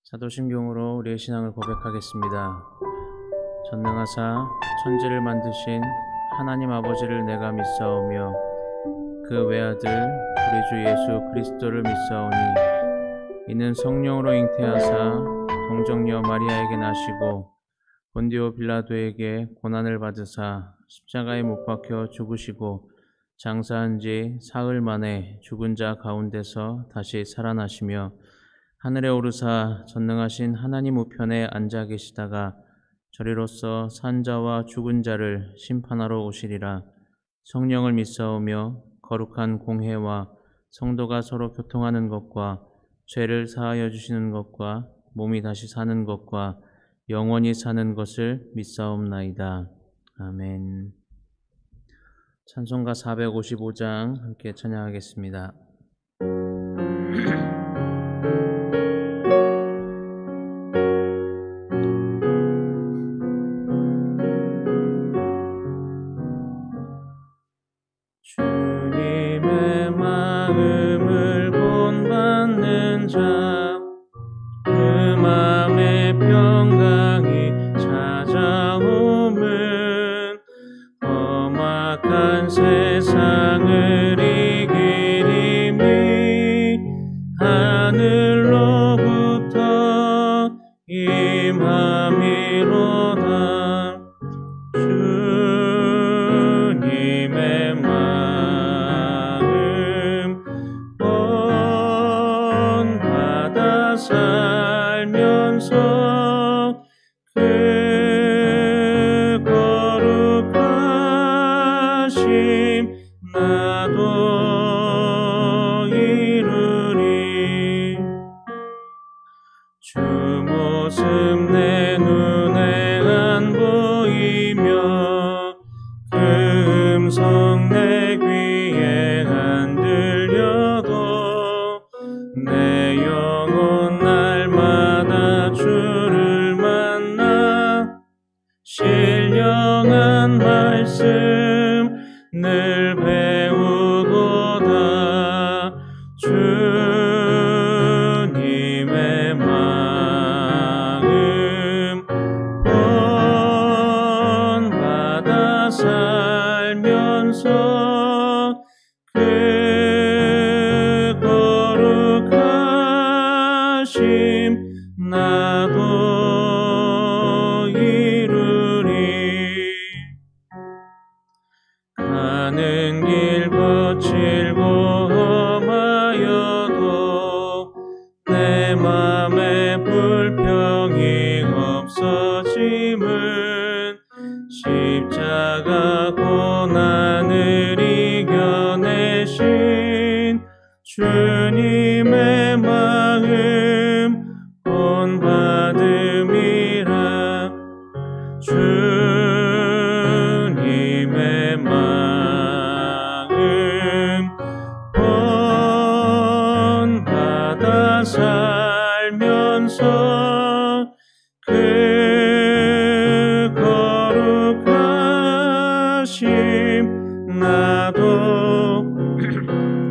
사도신경으로 우리의 신앙을 고백하겠습니다. 전능하사 천지를 만드신 하나님 아버지를 내가 믿사오며 그 외아들 우리 주 예수 그리스도를 믿사오니 이는 성령으로 잉태하사 동정녀 마리아에게 나시고 본디오 빌라도에게 고난을 받으사 십자가에 못 박혀 죽으시고 장사한 지 사흘 만에 죽은 자 가운데서 다시 살아나시며 하늘에 오르사 전능하신 하나님 우편에 앉아 계시다가 저리로서 산 자와 죽은 자를 심판하러 오시리라. 성령을 믿사오며 거룩한 공회와 성도가 서로 교통하는 것과 죄를 사하여 주시는 것과 몸이 다시 사는 것과 영원히 사는 것을 믿사옵나이다. 아멘. 찬송가 455장 함께 찬양하겠습니다. 주님의 마음을 본받는 자, 그 맘에 평강이 찾아오면 험악한 세상을 이기리니 하늘로부터 임함이로다. 주님의 마음 본받아 살면서 그 거룩하심 나도 이루리. 주 모습 내 눈에 안 보이며 그 음성 내 귀에 안 들려도 내 영혼 날마다 주를 만나 신령한 말씀 늘 배우도다. 주님의 마음 본받아 살면서 그 거룩하심 나도 이루리. 가는 길 거칠고 험하여도 내 맘에 불평이 없어짐은 십자가 고난을 이겨내신 주님의 마음 본받음이라. 주님의 나도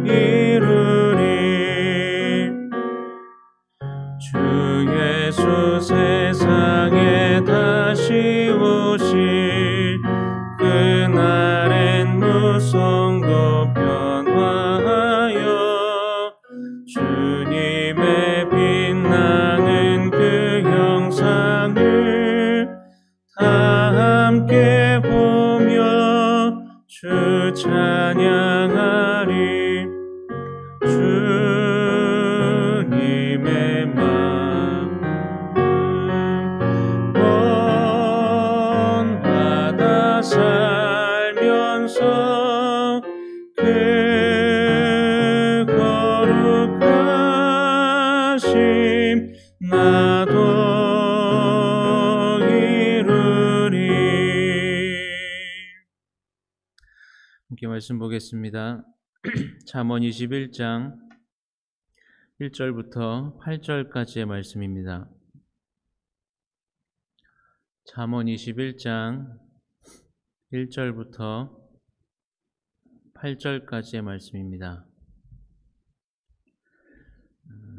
이루리. 주 예수 세상에 다시 오실 그날엔 무성도 변화하여 주님의 빛나는 그 형상을 다 함께 보며 주 찬양하리. 주님의 마음 본받아 살면서 그 거룩하심 나도 이루리. 함께 말씀 보겠습니다. 잠언 21장 1절부터 8절까지의 말씀입니다. 잠언 21장 1절부터 8절까지의 말씀입니다.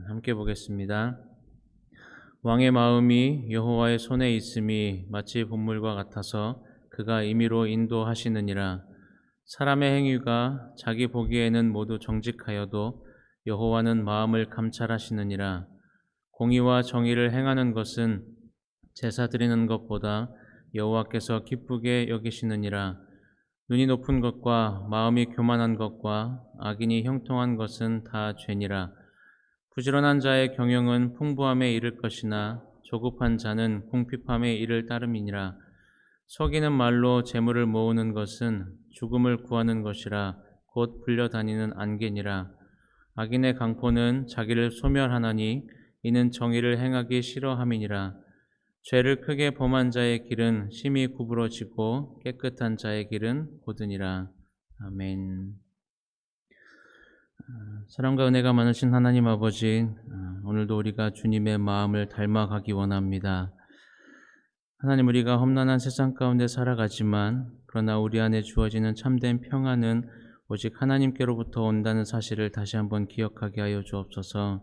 함께 보겠습니다. 왕의 마음이 여호와의 손에 있음이 마치 본물과 같아서 그가 임의로 인도하시느니라. 사람의 행위가 자기 보기에는 모두 정직하여도 여호와는 마음을 감찰하시느니라. 공의와 정의를 행하는 것은 제사 드리는 것보다 여호와께서 기쁘게 여기시느니라. 눈이 높은 것과 마음이 교만한 것과 악인이 형통한 것은 다 죄니라. 부지런한 자의 경영은 풍부함에 이를 것이나 조급한 자는 궁핍함에 이를 따름이니라. 속이는 말로 재물을 모으는 것은 죽음을 구하는 것이라 곧 불려다니는 안개니라. 악인의 강포는 자기를 소멸하나니 이는 정의를 행하기 싫어함이니라. 죄를 크게 범한 자의 길은 심히 구부러지고 깨끗한 자의 길은 고드니라. 아멘. 사랑과 은혜가 많으신 하나님 아버지, 오늘도 우리가 주님의 마음을 닮아가기 원합니다. 하나님, 우리가 험난한 세상 가운데 살아가지만 그러나 우리 안에 주어지는 참된 평안은 오직 하나님께로부터 온다는 사실을 다시 한번 기억하게 하여 주옵소서.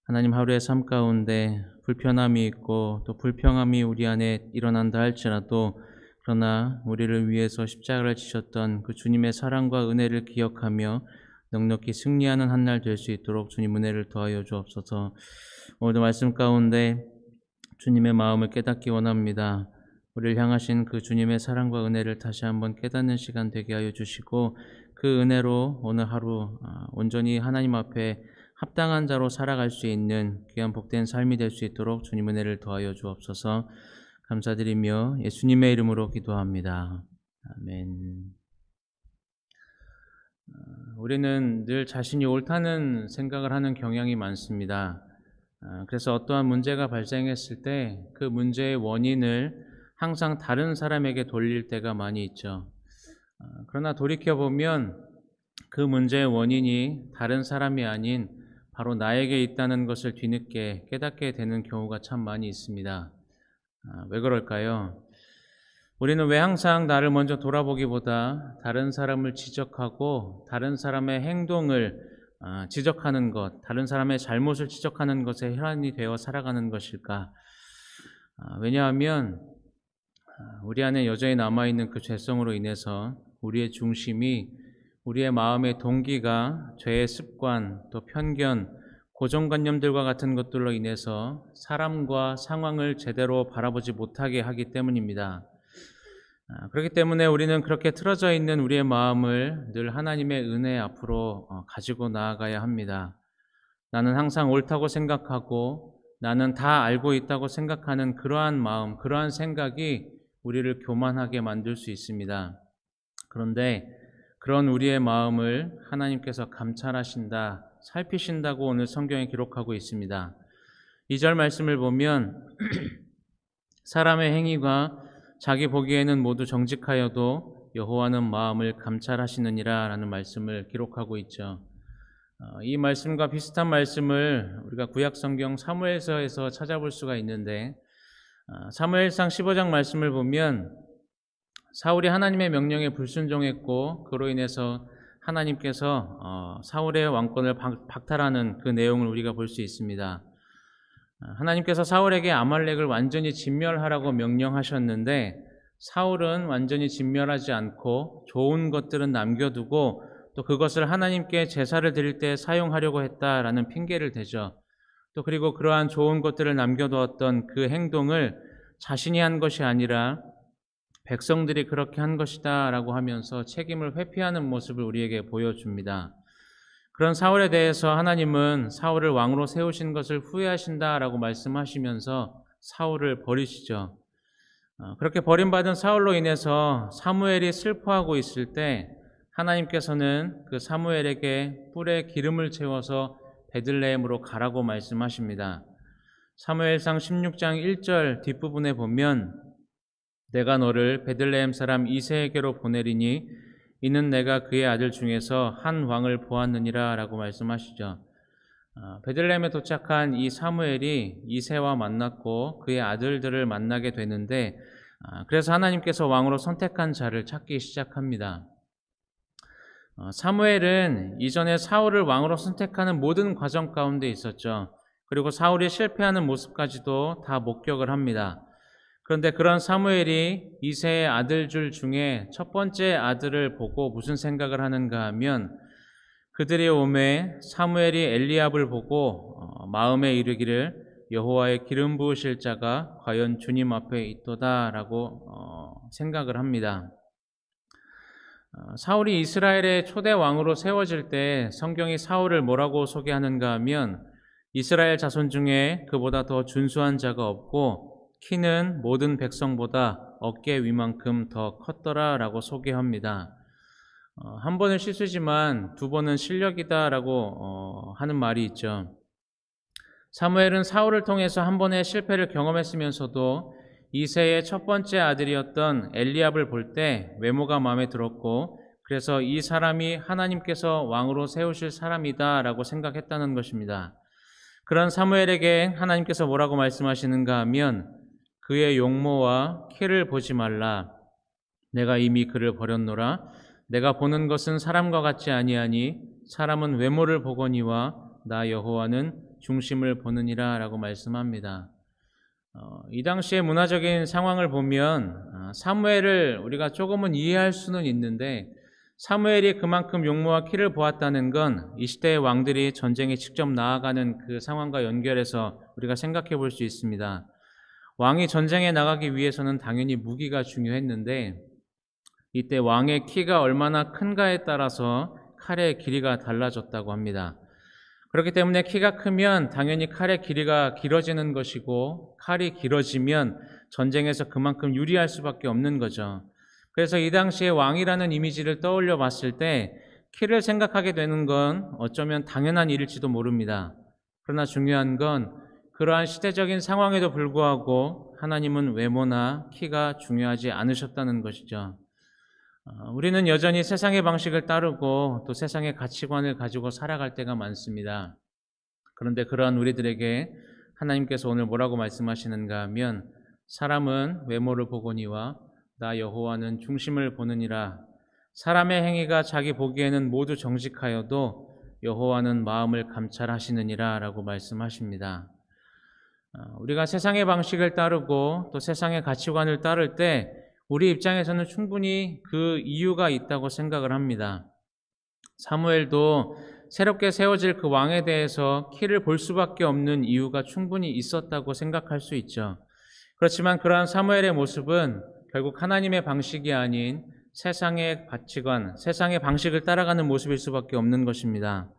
하나님, 하루의 삶 가운데 불편함이 있고 또 불평함이 우리 안에 일어난다 할지라도 그러나 우리를 위해서 십자가를 지셨던 그 주님의 사랑과 은혜를 기억하며 넉넉히 승리하는 한 날 될 수 있도록 주님 은혜를 더하여 주옵소서. 오늘도 말씀 가운데 주님의 마음을 깨닫기 원합니다. 우리를 향하신 그 주님의 사랑과 은혜를 다시 한번 깨닫는 시간 되게 하여 주시고 그 은혜로 오늘 하루 온전히 하나님 앞에 합당한 자로 살아갈 수 있는 귀한 복된 삶이 될 수 있도록 주님 은혜를 더하여 주옵소서. 감사드리며 예수님의 이름으로 기도합니다. 아멘. 우리는 늘 자신이 옳다는 생각을 하는 경향이 많습니다. 그래서 어떠한 문제가 발생했을 때 그 문제의 원인을 항상 다른 사람에게 돌릴 때가 많이 있죠. 그러나 돌이켜보면 그 문제의 원인이 다른 사람이 아닌 바로 나에게 있다는 것을 뒤늦게 깨닫게 되는 경우가 참 많이 있습니다. 왜 그럴까요? 우리는 왜 항상 나를 먼저 돌아보기보다 다른 사람을 지적하고 다른 사람의 행동을 지적하는 것, 다른 사람의 잘못을 지적하는 것에 혈안이 되어 살아가는 것일까? 왜냐하면 우리 안에 여전히 남아있는 그 죄성으로 인해서 우리의 중심이, 우리의 마음의 동기가 죄의 습관, 또 편견, 고정관념들과 같은 것들로 인해서 사람과 상황을 제대로 바라보지 못하게 하기 때문입니다. 그렇기 때문에 우리는 그렇게 틀어져 있는 우리의 마음을 늘 하나님의 은혜 앞으로 가지고 나아가야 합니다. 나는 항상 옳다고 생각하고 나는 다 알고 있다고 생각하는 그러한 마음, 그러한 생각이 우리를 교만하게 만들 수 있습니다. 그런데 그런 우리의 마음을 하나님께서 감찰하신다, 살피신다고 오늘 성경에 기록하고 있습니다. 2절 말씀을 보면 사람의 행위가 자기 보기에는 모두 정직하여도 여호와는 마음을 감찰하시느니라 라는 말씀을 기록하고 있죠. 이 말씀과 비슷한 말씀을 우리가 구약성경 사무엘서에서 찾아볼 수가 있는데 사무엘상 15장 말씀을 보면 사울이 하나님의 명령에 불순종했고 그로 인해서 하나님께서 사울의 왕권을 박탈하는 그 내용을 우리가 볼 수 있습니다. 하나님께서 사울에게 아말렉을 완전히 진멸하라고 명령하셨는데 사울은 완전히 진멸하지 않고 좋은 것들은 남겨두고 또 그것을 하나님께 제사를 드릴 때 사용하려고 했다라는 핑계를 대죠. 또 그리고 그러한 좋은 것들을 남겨두었던 그 행동을 자신이 한 것이 아니라 백성들이 그렇게 한 것이다 라고 하면서 책임을 회피하는 모습을 우리에게 보여줍니다. 그런 사울에 대해서 하나님은 사울을 왕으로 세우신 것을 후회하신다 라고 말씀하시면서 사울을 버리시죠. 그렇게 버림받은 사울로 인해서 사무엘이 슬퍼하고 있을 때 하나님께서는 그 사무엘에게 뿔에 기름을 채워서 베들레헴으로 가라고 말씀하십니다. 사무엘상 16장 1절 뒷부분에 보면 내가 너를 베들레헴 사람 이새에게로 보내리니 이는 내가 그의 아들 중에서 한 왕을 보았느니라 라고 말씀하시죠. 베들레헴에 도착한 이 사무엘이 이새와 만났고 그의 아들들을 만나게 되는데 그래서 하나님께서 왕으로 선택한 자를 찾기 시작합니다. 사무엘은 이전에 사울을 왕으로 선택하는 모든 과정 가운데 있었죠. 그리고 사울이 실패하는 모습까지도 다 목격을 합니다. 그런데 그런 사무엘이 이새의 아들들 중에 첫 번째 아들을 보고 무슨 생각을 하는가 하면 그들이 오매 사무엘이 엘리압을 보고 마음에 이르기를 여호와의 기름 부으실 자가 과연 주님 앞에 있도다라고 생각을 합니다. 사울이 이스라엘의 초대 왕으로 세워질 때 성경이 사울을 뭐라고 소개하는가 하면 이스라엘 자손 중에 그보다 더 준수한 자가 없고 키는 모든 백성보다 어깨 위만큼 더 컸더라라고 소개합니다. 한 번은 실수지만 두 번은 실력이다라고 하는 말이 있죠. 사무엘은 사울을 통해서 한 번의 실패를 경험했으면서도 이새의 첫 번째 아들이었던 엘리압을 볼 때 외모가 마음에 들었고 그래서 이 사람이 하나님께서 왕으로 세우실 사람이다라고 생각했다는 것입니다. 그런 사무엘에게 하나님께서 뭐라고 말씀하시는가 하면 그의 용모와 키를 보지 말라. 내가 이미 그를 버렸노라. 내가 보는 것은 사람과 같지 아니하니 사람은 외모를 보거니와 나 여호와는 중심을 보느니라 라고 말씀합니다. 이 당시의 문화적인 상황을 보면 사무엘을 우리가 조금은 이해할 수는 있는데 사무엘이 그만큼 용모와 키를 보았다는 건 이 시대의 왕들이 전쟁에 직접 나아가는 그 상황과 연결해서 우리가 생각해 볼 수 있습니다. 왕이 전쟁에 나가기 위해서는 당연히 무기가 중요했는데 이때 왕의 키가 얼마나 큰가에 따라서 칼의 길이가 달라졌다고 합니다. 그렇기 때문에 키가 크면 당연히 칼의 길이가 길어지는 것이고 칼이 길어지면 전쟁에서 그만큼 유리할 수밖에 없는 거죠. 그래서 이 당시에 왕이라는 이미지를 떠올려 봤을 때 키를 생각하게 되는 건 어쩌면 당연한 일일지도 모릅니다. 그러나 중요한 건 그러한 시대적인 상황에도 불구하고 하나님은 외모나 키가 중요하지 않으셨다는 것이죠. 우리는 여전히 세상의 방식을 따르고 또 세상의 가치관을 가지고 살아갈 때가 많습니다. 그런데 그러한 우리들에게 하나님께서 오늘 뭐라고 말씀하시는가 하면 사람은 외모를 보거니와 나 여호와는 중심을 보느니라. 사람의 행위가 자기 보기에는 모두 정직하여도 여호와는 마음을 감찰하시느니라 라고 말씀하십니다. 우리가 세상의 방식을 따르고 또 세상의 가치관을 따를 때 우리 입장에서는 충분히 그 이유가 있다고 생각을 합니다. 사무엘도 새롭게 세워질 그 왕에 대해서 키를 볼 수밖에 없는 이유가 충분히 있었다고 생각할 수 있죠. 그렇지만 그러한 사무엘의 모습은 결국 하나님의 방식이 아닌 세상의 가치관, 세상의 방식을 따라가는 모습일 수밖에 없는 것입니다.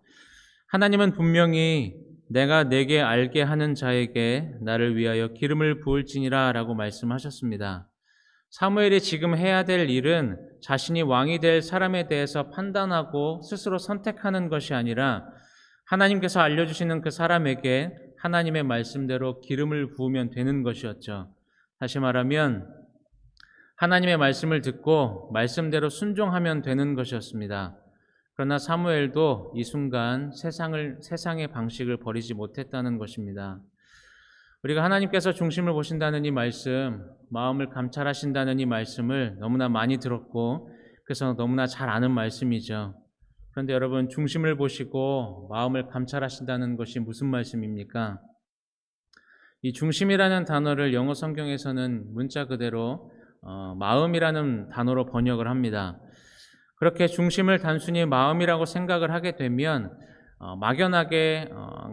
하나님은 분명히 내가 내게 알게 하는 자에게 나를 위하여 기름을 부을지니라 라고 말씀하셨습니다. 사무엘이 지금 해야 될 일은 자신이 왕이 될 사람에 대해서 판단하고 스스로 선택하는 것이 아니라 하나님께서 알려주시는 그 사람에게 하나님의 말씀대로 기름을 부으면 되는 것이었죠. 다시 말하면 하나님의 말씀을 듣고 말씀대로 순종하면 되는 것이었습니다. 그러나 사무엘도 이 순간 세상의 방식을 버리지 못했다는 것입니다. 우리가 하나님께서 중심을 보신다는 이 말씀, 마음을 감찰하신다는 이 말씀을 너무나 많이 들었고 그래서 너무나 잘 아는 말씀이죠. 그런데 여러분, 중심을 보시고 마음을 감찰하신다는 것이 무슨 말씀입니까? 이 중심이라는 단어를 영어 성경에서는 문자 그대로 마음이라는 단어로 번역을 합니다. 그렇게 중심을 단순히 마음이라고 생각을 하게 되면 막연하게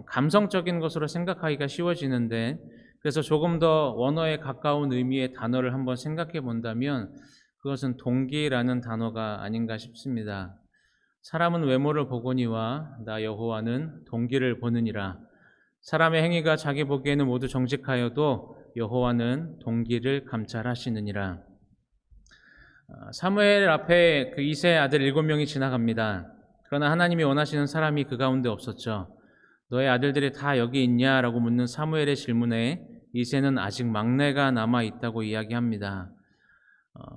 감성적인 것으로 생각하기가 쉬워지는데, 그래서 조금 더 원어에 가까운 의미의 단어를 한번 생각해 본다면 그것은 동기라는 단어가 아닌가 싶습니다. 사람은 외모를 보거니와 나 여호와는 동기를 보느니라. 사람의 행위가 자기 보기에는 모두 정직하여도 여호와는 동기를 감찰하시느니라. 사무엘 앞에 그 이새의 아들 7명이 지나갑니다. 그러나 하나님이 원하시는 사람이 그 가운데 없었죠. 너의 아들들이 다 여기 있냐라고 묻는 사무엘의 질문에 이새는 아직 막내가 남아 있다고 이야기합니다.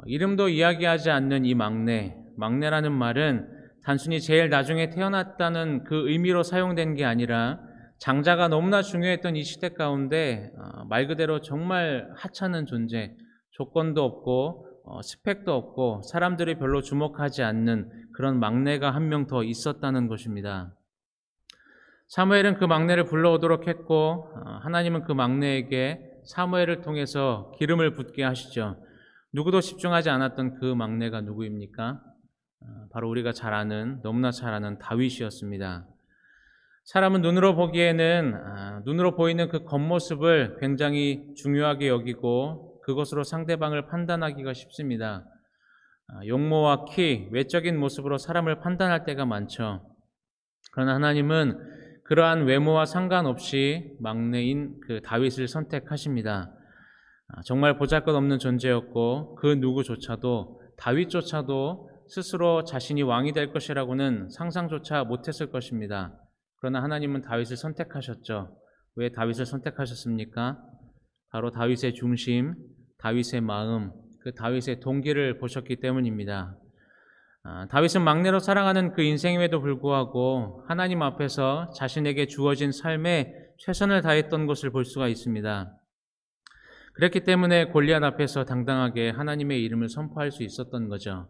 이름도 이야기하지 않는 이 막내라는 말은 단순히 제일 나중에 태어났다는 그 의미로 사용된 게 아니라 장자가 너무나 중요했던 이 시대 가운데 말 그대로 정말 하찮은 존재, 조건도 없고 스펙도 없고 사람들이 별로 주목하지 않는 그런 막내가 한 명 더 있었다는 것입니다. 사무엘은 그 막내를 불러오도록 했고 하나님은 그 막내에게 사무엘을 통해서 기름을 붓게 하시죠. 누구도 집중하지 않았던 그 막내가 누구입니까? 바로 우리가 잘 아는, 너무나 잘 아는 다윗이었습니다. 사람은 눈으로 보기에는 눈으로 보이는 그 겉모습을 굉장히 중요하게 여기고 그것으로 상대방을 판단하기가 쉽습니다. 용모와 키, 외적인 모습으로 사람을 판단할 때가 많죠. 그러나 하나님은 그러한 외모와 상관없이 막내인 그 다윗을 선택하십니다. 정말 보잘것없는 존재였고 그 누구조차도, 다윗조차도 스스로 자신이 왕이 될 것이라고는 상상조차 못했을 것입니다. 그러나 하나님은 다윗을 선택하셨죠. 왜 다윗을 선택하셨습니까? 바로 다윗의 중심, 다윗의 마음, 그 다윗의 동기를 보셨기 때문입니다. 다윗은 막내로 살아가는 그 인생임에도 불구하고 하나님 앞에서 자신에게 주어진 삶에 최선을 다했던 것을 볼 수가 있습니다. 그랬기 때문에 골리앗 앞에서 당당하게 하나님의 이름을 선포할 수 있었던 거죠.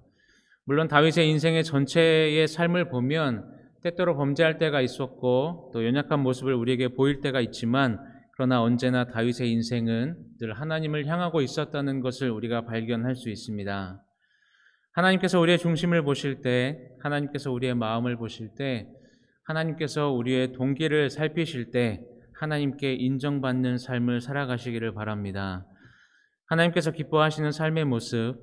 물론 다윗의 인생의 전체의 삶을 보면 때때로 범죄할 때가 있었고 또 연약한 모습을 우리에게 보일 때가 있지만, 그러나 언제나 다윗의 인생은 늘 하나님을 향하고 있었다는 것을 우리가 발견할 수 있습니다. 하나님께서 우리의 중심을 보실 때, 하나님께서 우리의 마음을 보실 때, 하나님께서 우리의 동기를 살피실 때 하나님께 인정받는 삶을 살아가시기를 바랍니다. 하나님께서 기뻐하시는 삶의 모습,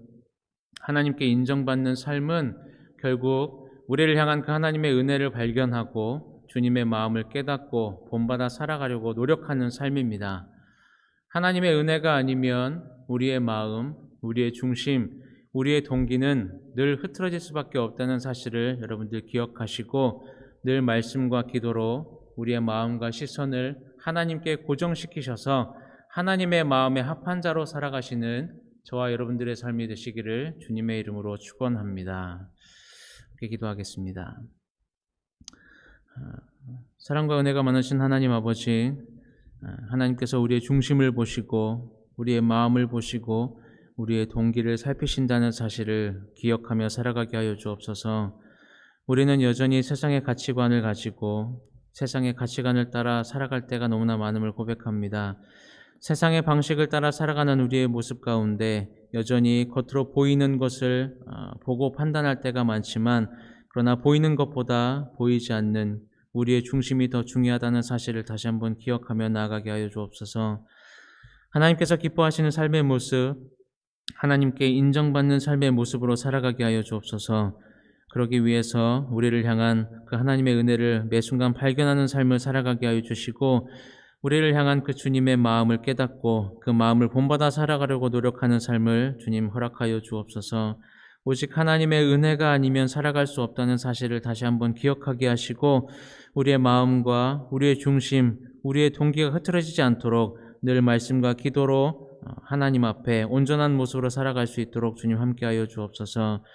하나님께 인정받는 삶은 결국 우리를 향한 그 하나님의 은혜를 발견하고 주님의 마음을 깨닫고 본받아 살아가려고 노력하는 삶입니다. 하나님의 은혜가 아니면 우리의 마음, 우리의 중심, 우리의 동기는 늘 흐트러질 수밖에 없다는 사실을 여러분들 기억하시고 늘 말씀과 기도로 우리의 마음과 시선을 하나님께 고정시키셔서 하나님의 마음에 합한 자로 살아가시는 저와 여러분들의 삶이 되시기를 주님의 이름으로 축원합니다. 이렇게 기도하겠습니다. 사랑과 은혜가 많으신 하나님 아버지, 하나님께서 우리의 중심을 보시고 우리의 마음을 보시고 우리의 동기를 살피신다는 사실을 기억하며 살아가게 하여 주옵소서. 우리는 여전히 세상의 가치관을 가지고 세상의 가치관을 따라 살아갈 때가 너무나 많음을 고백합니다. 세상의 방식을 따라 살아가는 우리의 모습 가운데 여전히 겉으로 보이는 것을 보고 판단할 때가 많지만, 그러나 보이는 것보다 보이지 않는 우리의 중심이 더 중요하다는 사실을 다시 한번 기억하며 나아가게 하여 주옵소서. 하나님께서 기뻐하시는 삶의 모습, 하나님께 인정받는 삶의 모습으로 살아가게 하여 주옵소서. 그러기 위해서 우리를 향한 그 하나님의 은혜를 매 순간 발견하는 삶을 살아가게 하여 주시고, 우리를 향한 그 주님의 마음을 깨닫고 그 마음을 본받아 살아가려고 노력하는 삶을 주님 허락하여 주옵소서. 오직 하나님의 은혜가 아니면 살아갈 수 없다는 사실을 다시 한번 기억하게 하시고, 우리의 마음과 우리의 중심, 우리의 동기가 흐트러지지 않도록 늘 말씀과 기도로 하나님 앞에 온전한 모습으로 살아갈 수 있도록 주님 함께하여 주옵소서.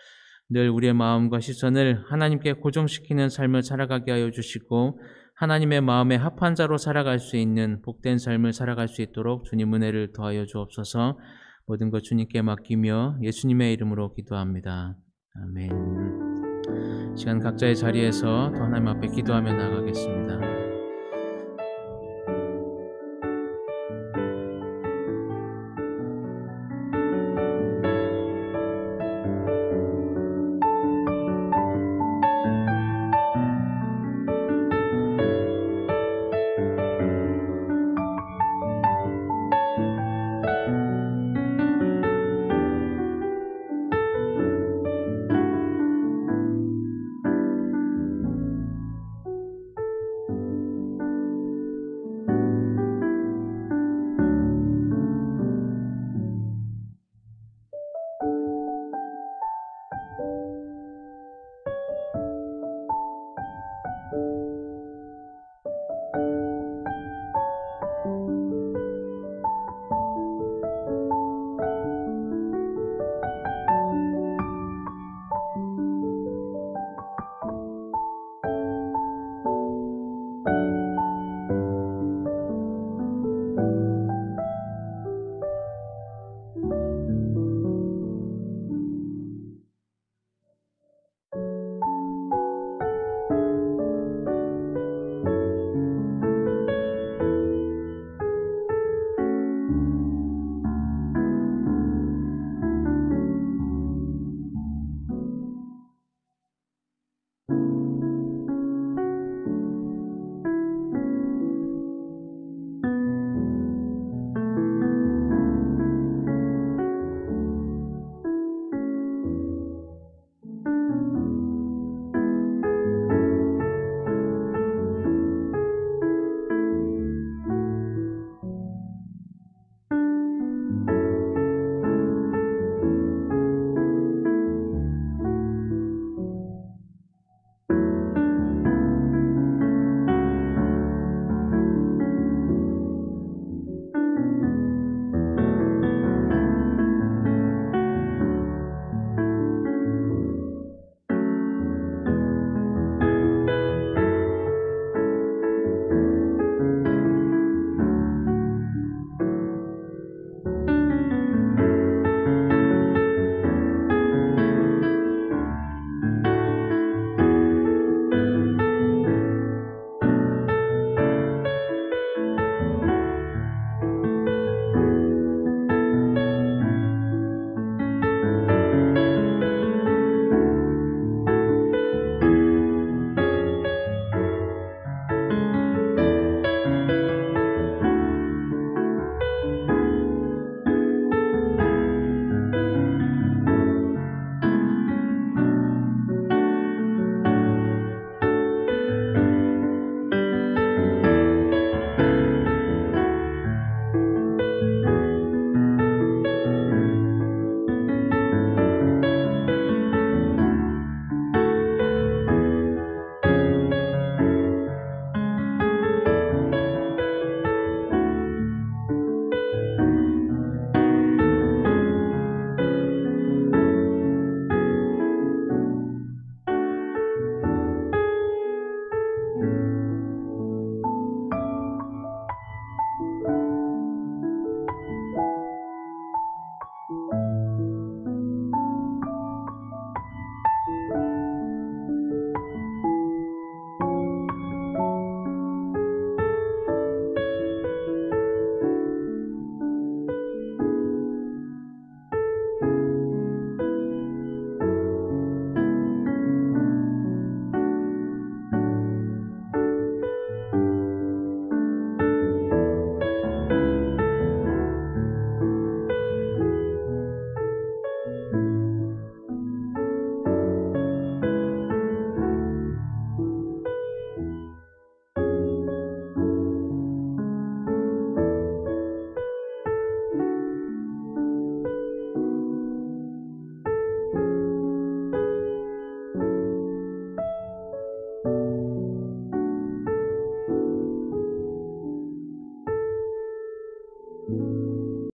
늘 우리의 마음과 시선을 하나님께 고정시키는 삶을 살아가게 하여 주시고, 하나님의 마음에 합한 자로 살아갈 수 있는 복된 삶을 살아갈 수 있도록 주님 은혜를 더하여 주옵소서. 모든 것 주님께 맡기며 예수님의 이름으로 기도합니다. 아멘. 시간 각자의 자리에서 더 하나님 앞에 기도하며 나가겠습니다.